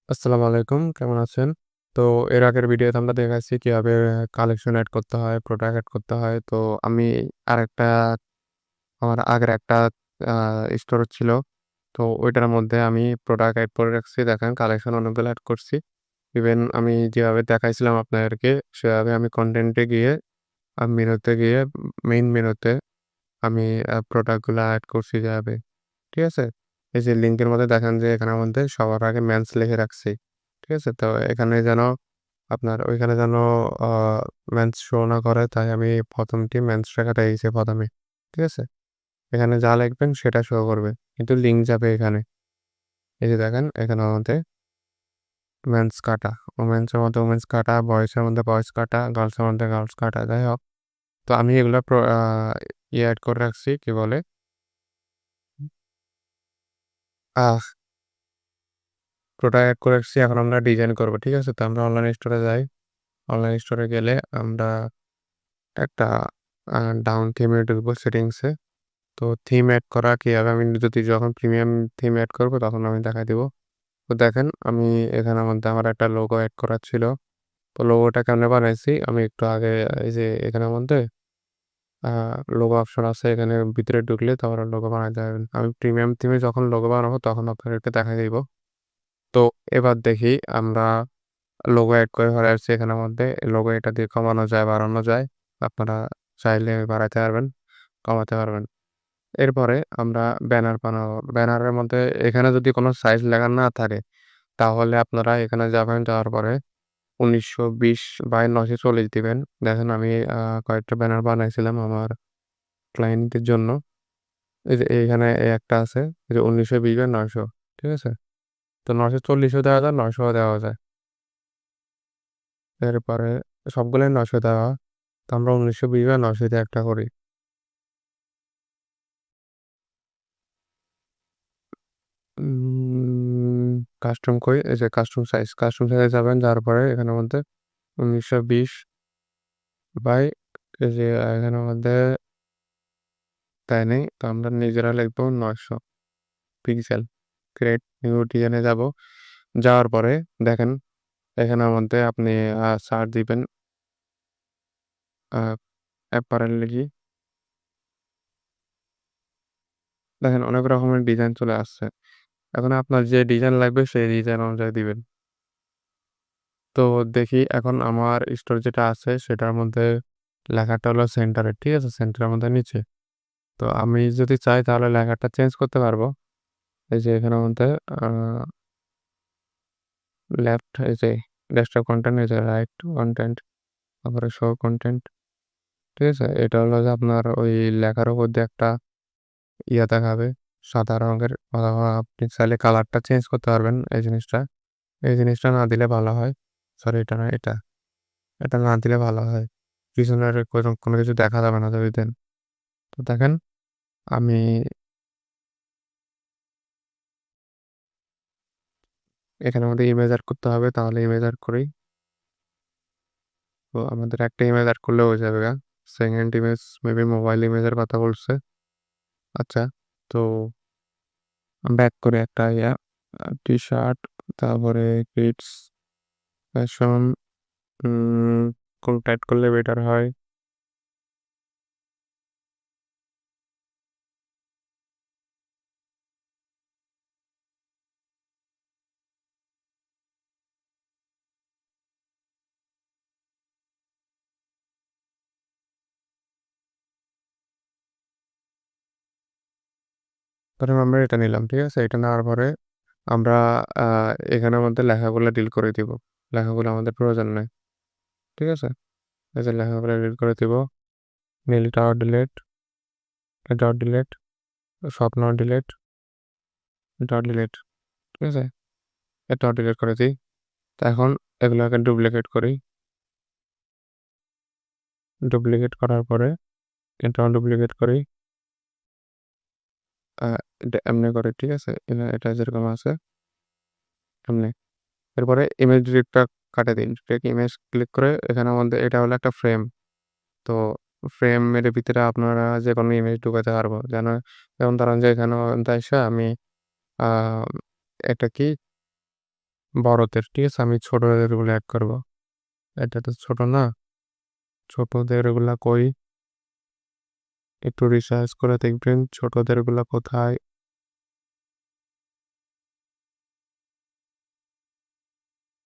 আসসালামু আলাইকুম। কেমন আছেন? তো এর আগের ভিডিওতে আমরা দেখাইছি কিভাবে কালেকশন এড করতে হয়, প্রোডাক্ট এড করতে হয়। তো আমি আরেকটা আমার আগের একটা আ স্টোরেজ ছিল। তো ওইটার মধ্যে আমি প্রোডাক্ট এড করে রাখছি। দেখেন কালেকশন অনেকগুলো এড করছি। ইভেন আমি যেভাবে দেখাইছিলাম আপনাদেরকে সেভাবে আমি কনটেন্টে গিয়ে মেনুতে গিয়ে মেইন মেনুতে আমি প্রোডাক্ট গুলা এড করছি যেভাবে। ঠিক আছে? এই যে লিঙ্কের মধ্যে দেখেন যে এখানের মধ্যে সবার আগে মেন্স লিখে রাখছি। ঠিক আছে? তো এখানে যেন আপনার ওইখানে যেন আ মেন্স শো না করে তাই আমি ১ম টি মেন্সটা কাটাই দিয়েছি ১ম এ। ঠিক আছে? এখানে যা লিখবেন সেটা শো করবে। কিন্তু লিঙ্ক যাবে এখানে। এই যে দেখেন এখানের মধ্যে মেন্স কাটা, ওমেন্স এর মধ্যে ওমেন্স কাটা, বয়েজ এর মধ্যে বয়েজ কাটা, গার্লস এর মধ্যে গার্লস কাটা। যাই হোক। তো আমি এগুলা এড করে রাখছি কি বলে আহ প্রোডাক্ট এড করে রাখছি। এখন আমরা ডিজাইন করব। ঠিক আছে? তো আমরা অনলাইন স্টোরে যাই। অনলাইন স্টোরে গেলে আমরা একটা আ ডাউন থিমে ঢুকবো সেটিংসে। তো থিম এড করা কিভাবে আমি যদি যখন প্রিমিয়াম থিম এড করব তখন আমি দেখায় দিব। তো দেখেন আমি এখানের মধ্যে আমার একটা লোগো এড করা ছিল। তো লোগোটা কেমনে বানাইছি আমি একটু আগে এই যে এখানের মধ্যে আ লোগো অপশন আছে এখানে ভিতরে ঢুকলে তারপরে লোগো বানাইতে পারবেন। আমি প্রিমিয়াম থিমে যখন লোগো বানাবো তখন আপনাদেরকে দেখায় দিব। তো এবার দেখি আমরা লোগো এড করে ফেলাইছি এখানের মধ্যে। লোগো এটা দিয়ে কমানো যায়, বাড়ানো যায়। আপনারা চাইলে বাড়াইতে পারবেন, কমাতে পারবেন। এরপরে আমরা ব্যানার বানাবো। ব্যানারের মধ্যে এখানে যদি কোনো সাইজ লেখা না থাকে, তাহলে আপনারা এখানে যাবেন, যাওয়ার পরে ১৯২০/৯৪০ দিবেন। দেখেন আমি কয়েকটা ব্যানার বানাইছিলাম আমার ক্লায়েন্টদের জন্য। এই যে এইখানে একটা আছে। এই যে ১৯২০/৯০০ ঠিক আছে? তো ৯৪০ ও দেওয়া যায়, ৯০০ ও দেওয়া যায়। এরপরে সবগুলাই ৯০০ দেওয়া। তো আমরা ১৯২০/৯০০ দিয়ে একটা করি। উম কাস্টম কই? এই যে কাস্টম সাইজ। কাস্টম সাইজে যাবেন, যাওয়ার পরে এখানের মধ্যে ১৯২০ বাই এই যে এখানের মধ্যে তাই নেই। তো আমরা নিজেরা লিখব ৯০০ পিক্সেল। ক্রিয়েট নিউ ডিজাইন এ যাবো। যাওয়ার পরে দেখেন এখানের মধ্যে আপনি সার্চ দিবেন আ অ্যাপারেল লিখি। দেখেন অনেক রকমের ডিজাইন চলে আসছে। এখন আপনার যে ডিজাইন লাগবে সেই ডিজাইন অনুযায়ী দিবেন। তো দেখি এখন আমার স্টোর যেটা আছে সেটার মধ্যে লেখাটা হলো সেন্টারে, ঠিক আছে? সেন্টারের মধ্যে নিচে। তো আমি যদি চাই তাহলে লেখাটা চেঞ্জ করতে পারবো। এই যে এখানের মধ্যে আ লেফট এই যে ডেস্কটপ কনটেন্ট এই যে রাইট কনটেন্ট তারপরে শো কনটেন্ট, ঠিক আছে? এটা হলো যে আপনার ওই লেখার উপর দিয়ে একটা দেখাবে সাদা রঙের অথবা আপনি চাইলে কালারটা চেঞ্জ করতে পারবেন এই জিনিসটা। এই জিনিসটা না দিলে ভালো হয়। সরি এটা না এটা। এটা না দিলে ভালো হয়। পিছনের কোনো কিছু দেখা যাবে না যদি দেন। তো দেখেন আমি এখানের মধ্যে ইমেজ এড করতে হবে তাহলে ইমেজ এড করি। তো আমাদের একটা ইমেজ এড করলে হয়ে যাবে গা। সেকেন্ড ইমেজ মেবি মোবাইল ইমেজের কথা বলছে। আচ্ছা তো ব্যাক করে একটা টি-শার্ট তারপরে কিডস ফ্যাশন কোনটা এড করলে বেটার হয়? ধরেন আমরা এটা নিলাম, ঠিক আছে? এটা নেওয়ার পরে আমরা আ এখানের মধ্যে লেখাগুলা ডিলিট করে দিব। লেখাগুলো আমাদের প্রয়োজন নাই। ঠিক আছে? এই যে লেখাগুলো ডিলিট করে দিব। নীলটাও ডিলিট, এটাও ডিলিট, স্বপ্নও ডিলিট, এটাও ডিলিট। ঠিক আছে? এটাও ডিলিট করে দেই। তো এখন এগুলাকে ডুপ্লিকেট করি। ডুপ্লিকেট করার পরে এটাও ডুপ্লিকেট করি। আ এটা এমনি করে, ঠিক আছে? এটা যেরকম আছে এমনি। এরপরে ইমেজ ডিলিটটা কাটে দিন। ইমেজ ক্লিক করে এখানের মধ্যে এটা হলো একটা ফ্রেম। তো ফ্রেমের ভিতরে আপনারা যেকোনো ইমেজ ঢুকাতে পারবো। যেমন ধরেন যে এখানে আইসা আমি আ একটা কি বড়দের, ঠিক আছে? আমি ছোটদের গুলো অ্যাড করব। এটা তো ছোট না, ছোটদের গুলা কই? একটু রিসার্চ করে দেখবেন ছোটদের গুলা কোথায়।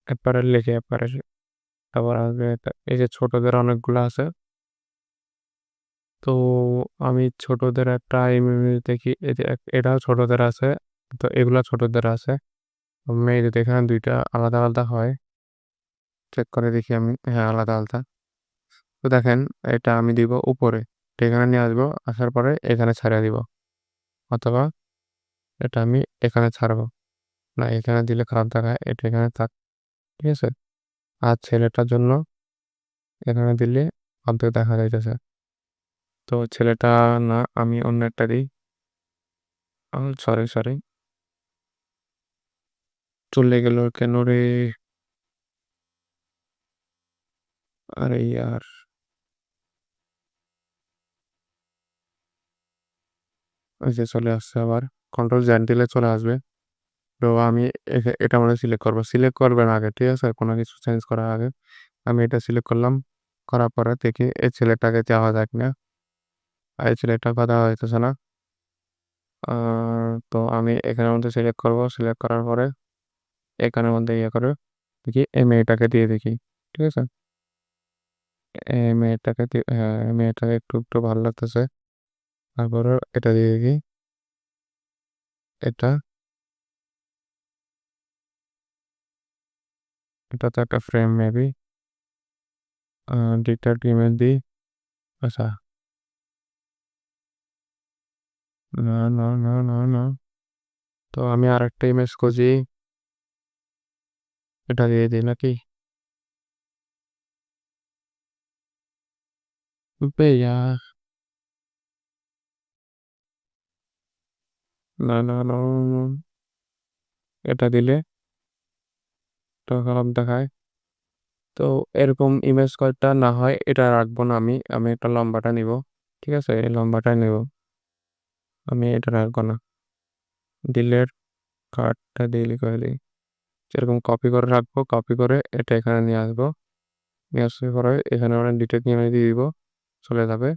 অ্যাপারেল লিখে অ্যাপারেল, তারপর আসবে এই যে ছোটদের অনেকগুলো আছে। তো আমি ছোটদের একটা ইমেজ দেখি, এটাও ছোটদের আছে। তো এগুলা ছোটদের আছে। মেয়েদের এখানে দুইটা আলাদা আলাদা হয়, চেক করে দেখি আমি, হ্যাঁ আলাদা আলাদা। তো দেখেন, এটা আমি দিব উপরে, এটা এখানে নিয়ে আসবো, আসার পরে এখানে ছাড়িয়ে দিব, অথবা এটা আমি এখানে ছাড়বো। না, এখানে দিলে খারাপ দেখায়, এটা এখানে থাক, ঠিক আছে? আর ছেলেটার জন্য এখানে দিলে অর্ধেক দেখা যাইতেছে। তো ছেলেটা না, আমি অন্য একটা দিই। সরি সরি, চলে গেল কেন রে? আরে ইয়ার, ওই যে চলে আসছে আবার, কন্ট্রোল জেড দিলে চলে আসবে। তো আমি এটা মানে সিলেক্ট করবো, সিলেক্ট করবেন আগে, ঠিক আছে? কোনো কিছু চেঞ্জ করার আগে আমি এটা সিলেক্ট করলাম। করার পরে দেখি এই ছেলেটাকে দেওয়া যায় কিনা। আর এই ছেলেটা কথা হইতেছে না। তো আমি এখানের মধ্যে সিলেক্ট করব, সিলেক্ট করার পরে এখানের মধ্যে ইয়ে করে দেখি এই মেয়েটাকে দিয়ে দেখি, ঠিক আছে? এই মেয়েটাকে হ্যাঁ, এই মেয়েটাকে একটু একটু ভালো লাগতেছে। তারপরে এটা দিয়ে দেখি, এটা এটা তো একটা ফ্রেম মেবি। ডিটেক্ট ইমেজ দিই। আচ্ছা, না না না না না, তো আমি আর একটা ইমেজ খুঁজি, এটা দিয়ে দিই নাকি? বেয়া, না না না না, এটা দিলে তো খারাপ দেখায়। তো এরকম ইমেজ কয়টা না হয় এটা রাখবো না, আমি আমি একটা লম্বাটা নিব, ঠিক আছে? এই লম্বাটাই নিব, আমি এটা রাখবো না। ডিলেট কার্ডটা ডিলি করে দিই, যেরকম কপি করে রাখবো, কপি করে এটা এখানে নিয়ে আসবো, নিয়ে আসার পরে এখানে আমরা ডিটেক্ট নিয়ে দিয়ে দিব, চলে যাবে।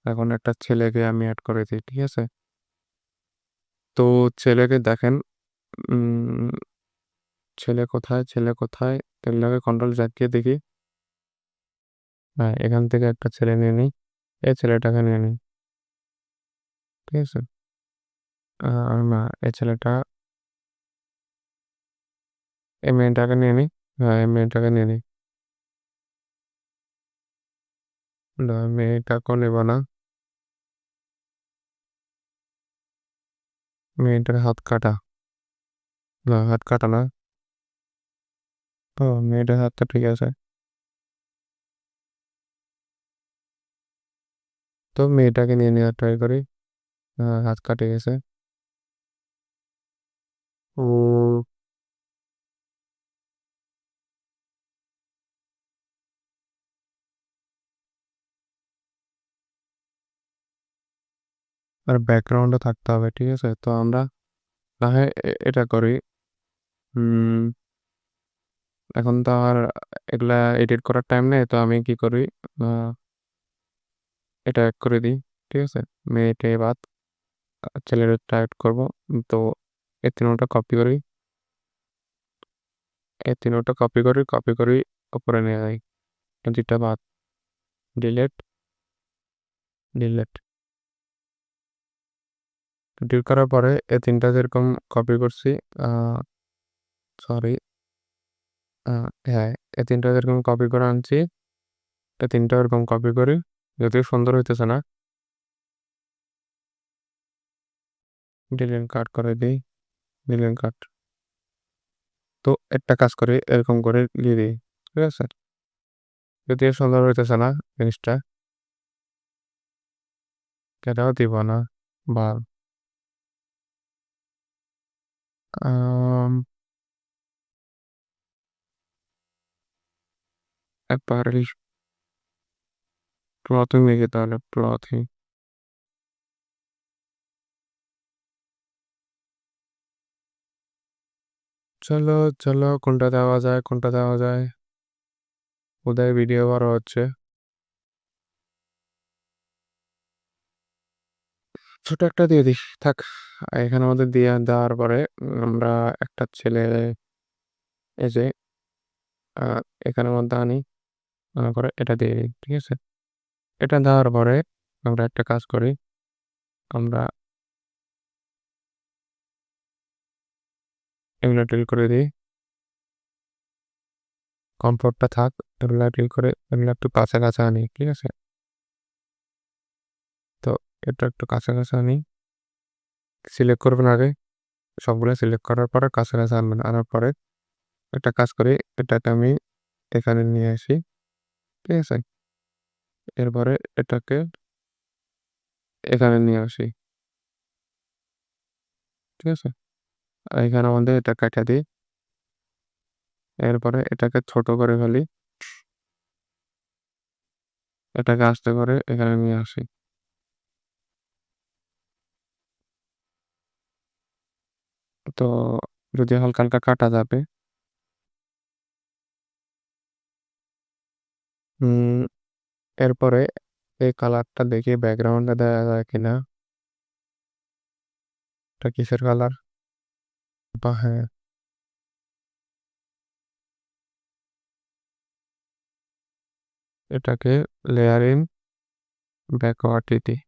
এখন একটা ছেলেকে আমি অ্যাড করে দিই, ঠিক আছে? তো ছেলেকে দেখেন, উম, ছেলে কোথায়, ছেলে কোথায়? ছেলেকে কন্ট্রোল জাকিয়ে দেখি। হ্যাঁ, এখান থেকে একটা ছেলে নিয়ে নিই, এই ছেলেটাকে নিয়ে নিই, ঠিক আছে? না, এই ছেলেটা, এই মেয়েটাকে নিয়ে নিই। হ্যাঁ, এই মেয়েটাকে নিয়ে নিই। না, মেয়েটাকেও নেব না, মেয়েটার হাত কাটা। না, হাত কাটা না। ও, মেয়েটার হাতটা ঠিক আছে। তো মেয়েটাকে নিয়ে নেওয়ার ট্রাই করি। হাত কাটে গেছে। ও, আর ব্যাকগ্রাউন্ডে থাকতে হবে, ঠিক আছে? তো আমরা না হয় এটা করি। হুম, এখন তো আর এগুলা এডিট করার টাইম নেই, তো আমি কি করি, আহ, এটা এক করে দিই, ঠিক আছে? মেয়েটে বাদ, ছেলের টাইপ করব। তো এই তিনোটা কপি করি, এই তিনোটা কপি করি, কপি করি, উপরে নিয়ে যাই, দুইটা বাদ, ডিলেট, ডিলেট। ডিলিট করার পরে এই তিনটা যেরকম কপি করছি, সরি, হ্যাঁ, এই তিনটা যেরকম কপি করে আনছি, এই তিনটা এরকম কপি করি, যদিও সুন্দর হইতেছে না, ডিলিট কাট করে দিই, ডিলিট কাট। তো একটা কাজ করি, এরকম করে দিয়ে দিই, ঠিক আছে? যদিও সুন্দর হইতেছে না জিনিসটা, এটাও দিব না। বা অ্যাপারেল ক্লথিং লিখে, তাহলে ক্লথিং। চলো, চলো কোনটা দেওয়া যায়, কোনটা দেওয়া যায়? উদয় ভিডিও বড় হচ্ছে। ছোট একটা দিয়ে দিই। থাক। এখানের মধ্যে দেওয়ার পরে আমরা একটা ছেলে এই যে আ এখানের মধ্যে আনি। আনার পরে এটা দিয়ে দিই। ঠিক আছে? এটা দেওয়ার পরে আমরা একটা কাজ করি। আমরা এগুলা ডিলিট করে দিই। কমফোর্টটা থাক। এগুলা ডিলিট করে এগুলা একটু কাছে, কাছে আনি। ঠিক আছে? তো এটা একটু কাছে, কাছে আনি। সিলেক্ট করবেন আগে। সবগুলা সিলেক্ট করার পরে কাছে, কাছে আনবেন। আনার পরে একটা কাজ করি। এটাকে আমি এখানে নিয়ে আসি। ঠিক আছে? এরপরে এটাকে এখানে নিয়ে আসি। ঠিক আছে? আর এখানের মধ্যে এটা কাইটা দিই। এরপরে এটাকে ছোট করে ফেলি। এটাকে আস্তে করে এখানে নিয়ে আসি। তো যদি হালকা, হালকা কাটা যাবে। হুম, এরপরে এই কালারটা দেখি ব্যাকগ্রাউন্ডে দেয়া যায় কিনা। এটা কিসের কালার? বা হ্যাঁ, এটাকে লেয়ারিং ব্যাকওয়ার্ড দিই।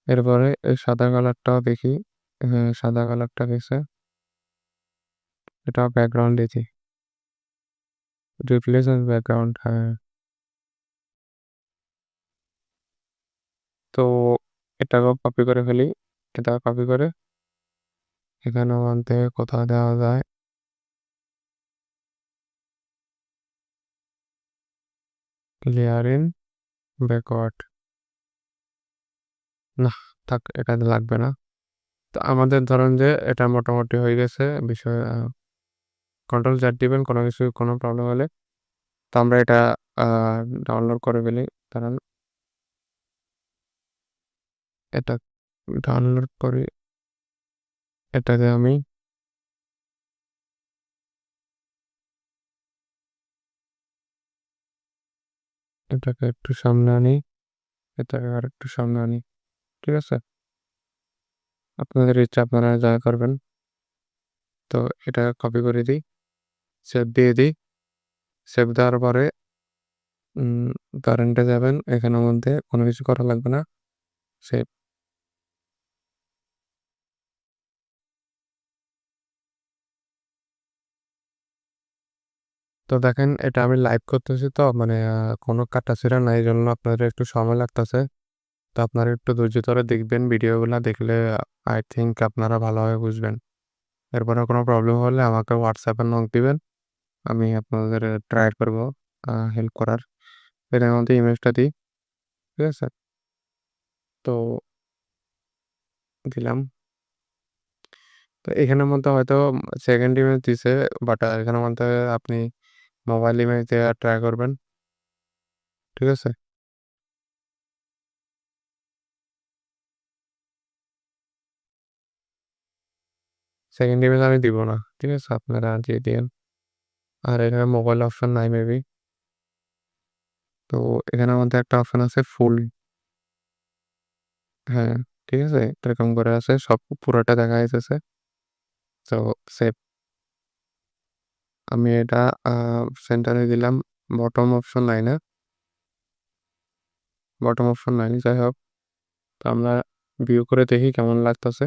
এরপরে এই সাদা কালারটাও দেখি। হ্যাঁ, সাদা কালারটা গেছে। এটা ব্যাকগ্রাউন্ড দিই। রিপ্লেস ব্যাকগ্রাউন্ড হ্যাঁ। তো এটাকেও কপি করে ফেলি। এটা কপি করে এখানে আনতে কোথাও দেওয়া যায়। Layering backward. নাহ, থাক এটা লাগবে না। তো আমাদের ধরেন যে এটা মোটামুটি হয়ে গেছে বিষয়। কন্ট্রোল জ্যাড দিবেন কোনো কিছু কোনো প্রবলেম হলে। তো আমরা এটা আ ডাউনলোড করে ফেলি। দাঁড়ান। এটা ডাউনলোড করি। এটাকে আমি এটাকে একটু সামনে আনি। এটাকে আরেকটু সামনে আনি। ঠিক আছে? আপনাদের ইচ্ছা আপনারা যা করবেন। তো এটা কপি করে দিই। সেভ দিয়ে দিই। সেভ দেওয়ার পরে উম কারেন্টে যাবেন। এখানের মধ্যে কোনো কিছু করা লাগবে না। সেভ। তো দেখেন এটা আমি লাইভ করতেছি তো মানে কোনো কাটাছিড়া নাই। এজন্য আপনাদের একটু সময় লাগতেছে। তো আপনারা একটু ধৈর্য ধরে দেখবেন ভিডিওগুলা দেখলে আই থিংক আপনারা ভালোভাবে বুঝবেন। এরপরে কোনো প্রবলেম হলে আমাকে হোয়াটসঅ্যাপে নক দিবেন। আমি আপনাদের ট্রাই করব হেল্প করার। এটার মধ্যে ইমেজটা দিই। ঠিক আছে? তো দিলাম। তো এখানের মধ্যে হয়তো সেকেন্ড ইমেজ দিছে বাট এখানের মধ্যে আপনি মোবাইল ইমেজ দিয়ে ট্রাই করবেন। ঠিক আছে? সেকেন্ড ইমেজ আমি দিব না। ঠিক আছে? আপনারা দিয়ে দিয়েন। আর এখানে মোবাইল অপশন নাই মেবি। তো এখানের মধ্যে একটা অপশন আছে ফুল। হ্যাঁ, ঠিক আছে? এরকম করে আছে সব পুরোটা দেখা যাইতেছে। তো সেভ। আমি এটা আ সেন্টারে দিলাম। বটম অপশন নাই না? বটম অপশন নাই। যাই হোক। তো আমরা ভিউ করে দেখি কেমন লাগতেছে।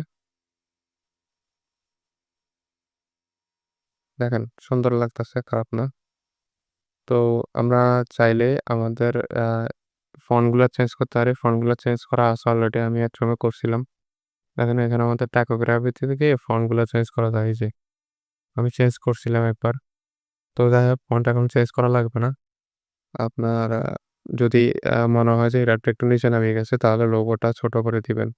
দেখেন সুন্দর লাগতেছে, খারাপ না। তো আমরা চাইলে আমাদের আ ফন্টগুলা চেঞ্জ করতে পারি। ফন্টগুলা চেঞ্জ করা আছে অলরেডি। আমি একসময় করছিলাম। দেখেন এখানে আমাদের টাইপোগ্রাফি থেকে ফন্টগুলা চেঞ্জ করা যায় এই যে। আমি চেঞ্জ করছিলাম একবার। তো যাই হোক ফন্ট এখন চেঞ্জ করা লাগবে না। আপনার যদি মনে হয় যে এররটা একটু নিচে নামিয়ে গেছে তাহলে লোগোটা ছোট করে দিবেন।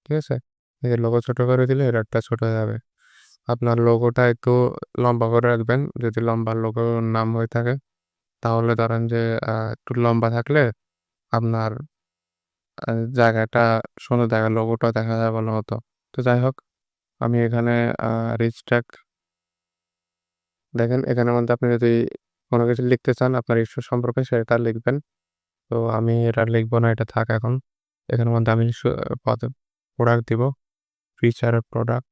ঠিক আছে? এই যে লোগো ছোট করে দিলে এররটা ছোট হয়ে যাবে। আপনার লোগোটা একটু লম্বা করে রাখবেন। যদি লম্বা লোগোর নাম হয়ে থাকে তাহলে ধরেন যে একটু লম্বা থাকলে আপনার আ জায়গাটা সুন্দর দেখা লোগোটা দেখা যায় ভালোমতো। তো যাই হোক আমি এখানে আ রিচ ট্যাগ দেখেন এখানের মধ্যে আপনি যদি কোন কিছু লিখতে চান আপনার ইস্যু সম্পর্কে সেটা লিখবেন। তো আমি এটা লিখব না এটা থাক এখন। এখানের মধ্যে আমি প্রোডাক্ট দিব। Feature product.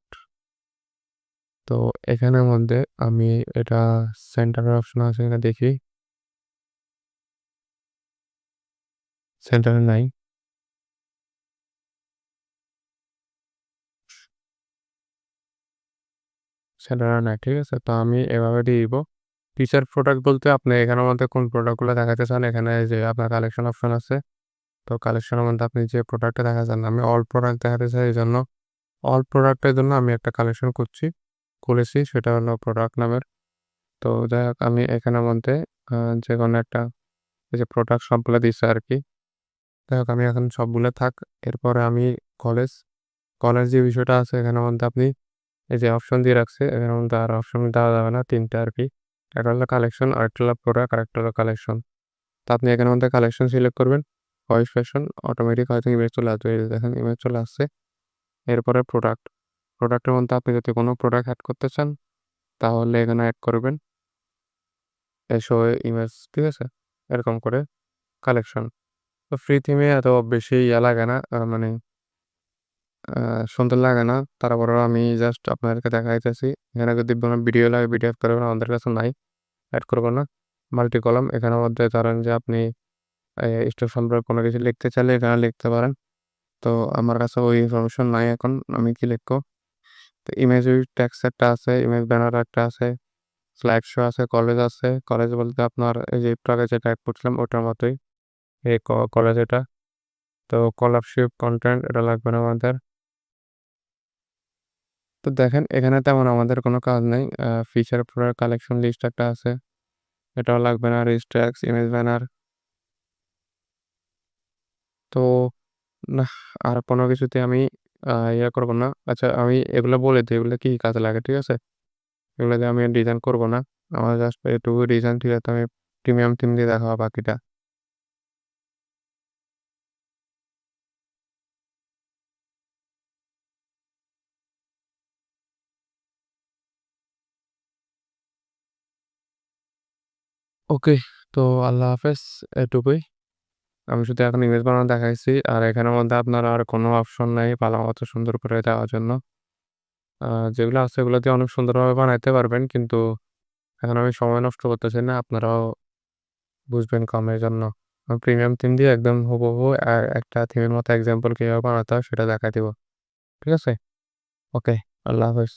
তো এখানের মধ্যে আমি এটা সেন্টারের অপশন আছে কিনা দেখি। সেন্টারে নাই। সেন্টারে নাই। ঠিক আছে? তো আমি এভাবে দিয়ে দিব। ফিচার প্রোডাক্ট বলতে আপনি এখানের মধ্যে কোন প্রোডাক্টগুলো দেখাতে চান এখানে যে আপনার কালেকশন অপশন আছে। তো কালেকশনের মধ্যে আপনি যে প্রোডাক্টটা দেখাতে চান আমি অল প্রোডাক্ট দেখাতে চাই এজন্য অল প্রোডাক্টের জন্য আমি একটা কালেকশন খুলেছি সেটা হলো প্রোডাক্ট নামের। তো যাই হোক আমি এখানের মধ্যে আ যেকোনো একটা এই যে প্রোডাক্ট সবগুলা দিছে আরকি। যাই হোক আমি এখন সবগুলা থাক। এরপরে আমি কলেজ, কলেজ যে বিষয়টা আছে এখানের মধ্যে আপনি এই যে অপশন দিয়ে রাখছে এখানের মধ্যে আর অপশন দেওয়া যাবে না ৩ টা আরকি। একটা হলো কালেকশন, আরেকটা হলো প্রোডাক্ট, আরেকটা হলো কালেকশন। তো আপনি এখানের মধ্যে কালেকশন সিলেক্ট করবেন। ভয়েস ফ্যাশন অটোমেটিক হয়তো ইমেজ চলে আসবে। এই যে দেখেন ইমেজ চলে আসছে। এরপরে প্রোডাক্ট। প্রোডাক্টের মধ্যে আপনি যদি কোনো প্রোডাক্ট এড করতে চান তাহলে এখানে এড করবেন। শো ইমেজ ঠিক আছে? এরকম করে কালেকশন। তো ফ্রি থিমে এত বেশি ইয়া লাগে না। মানে আ সুন্দর লাগে না। তারপরেও আমি জাস্ট আপনাদেরকে দেখাইতেছি। এখানে যদি কোনো ভিডিও লাগে ভিডিও এড করবেন আমাদের কাছে নাই। এড করব না। মাল্টি কলাম এখানের মধ্যে ধরেন যে আপনি স্টোর সম্পর্কে কোনো কিছু লিখতে চাইলে এখানে লিখতে পারেন। তো আমার কাছে ওই ইনফরমেশন নাই এখন। আমি কি লিখবো? তো ইমেজ উইথ টেক্সট একটা আছে, ইমেজ ব্যানার একটা আছে, স্লাইড শো আছে, কলেজ আছে। কলেজ বলতে আপনার এই যে একটু আগে যেটা এড করছিলাম ওটার মতোই। এই কলেজ এটা। তো কলারশিপ কনটেন্ট এটা লাগবে না আমাদের। তো দেখেন এখানে তেমন আমাদের কোনো কাজ নাই। ফিচার প্রোডাক্ট কালেকশন লিস্ট একটা আছে। এটাও লাগবে না। Rich tags, image banner. তো নাহ আর কোনো কিছুতে আমি ইয়ে করব না। আচ্ছা আমি এগুলা বলে দেই এগুলা কি কাজে লাগে, ঠিক আছে? এগুলা দিয়ে আমি ডিজাইন করব না। আমার জাস্ট এটুকু ডিজাইন ঠিক আছে আমি প্রিমিয়াম থিম দিয়ে দেখাবো বাকিটা। ওকে, তো আল্লাহ হাফেজ এটুকুই। আমি শুধু এখন ইমেজ বানানো দেখাইছি। আর এখানের মধ্যে আপনার আর কোনো অপশন নাই ভালোমতো সুন্দর করে দেওয়ার জন্য। আ যেগুলো আছে এগুলো দিয়ে অনেক সুন্দরভাবে বানাইতে পারবেন। কিন্তু এখন আমি সময় নষ্ট করতেছি না। আপনারাও বুঝবেন কম এজন্য। প্রিমিয়াম থিম দিয়ে একদম হুবহু একটা থিমের মতো এক্সাম্পল কিভাবে বানাতে হয় সেটা দেখায় দিব। ঠিক আছে? ওকে, আল্লাহ হাফেজ।